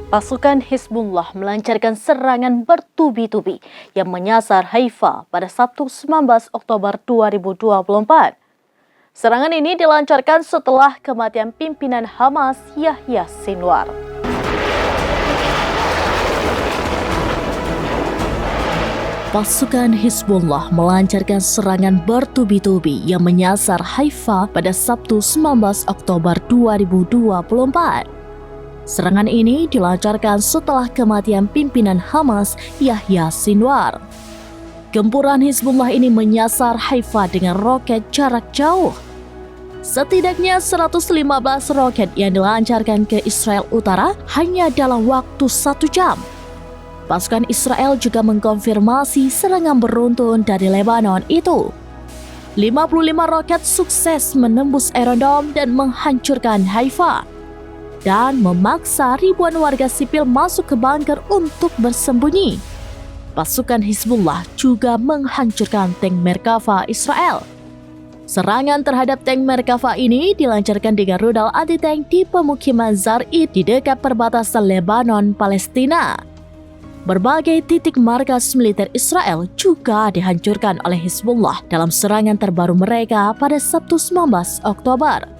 Pasukan Hizbullah melancarkan serangan bertubi-tubi yang menyasar Haifa pada Sabtu 19 Oktober 2024. Serangan ini dilancarkan setelah kematian pimpinan Hamas Yahya Sinwar. Pasukan Hizbullah melancarkan serangan bertubi-tubi yang menyasar Haifa pada Sabtu 19 Oktober 2024. Serangan ini dilancarkan setelah kematian pimpinan Hamas Yahya Sinwar. Gempuran Hizbullah ini menyasar Haifa dengan roket jarak jauh. Setidaknya 115 roket yang dilancarkan ke Israel Utara hanya dalam waktu 1 jam. Pasukan Israel juga mengkonfirmasi serangan beruntun dari Lebanon itu. 55 roket sukses menembus Iron Dome dan menghancurkan Haifa, dan memaksa ribuan warga sipil masuk ke bunker untuk bersembunyi. Pasukan Hizbullah juga menghancurkan tank Merkava Israel. Serangan terhadap tank Merkava ini dilancarkan dengan rudal anti-tank di pemukiman Zarid di dekat perbatasan Lebanon-Palestina. Berbagai titik markas militer Israel juga dihancurkan oleh Hizbullah dalam serangan terbaru mereka pada Sabtu 19 Oktober.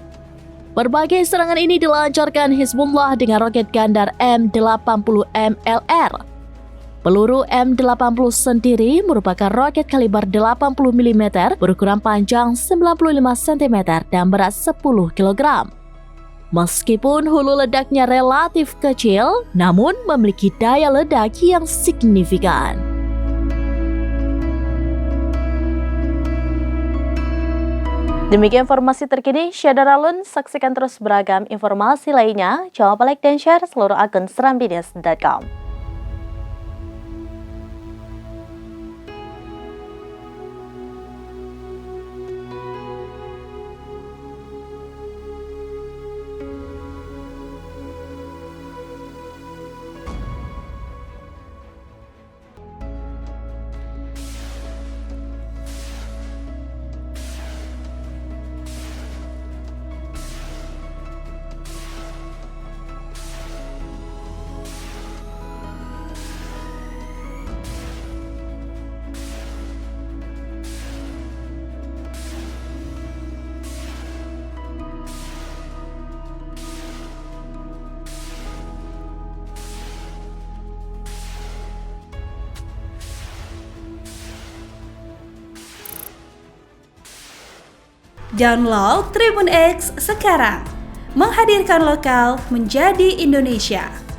Berbagai serangan ini dilancarkan Hizbullah dengan roket Gandar M80MLR. Peluru M80 sendiri merupakan roket kaliber 80 mm berukuran panjang 95 cm dan berat 10 kg. Meskipun hulu ledaknya relatif kecil, namun memiliki daya ledak yang signifikan. Demikian informasi terkini, Syadaralun, saksikan terus beragam informasi lainnya. Jangan lupa like dan share seluruh akun serambinews.com. Download Tribun X sekarang, menghadirkan lokal menjadi Indonesia.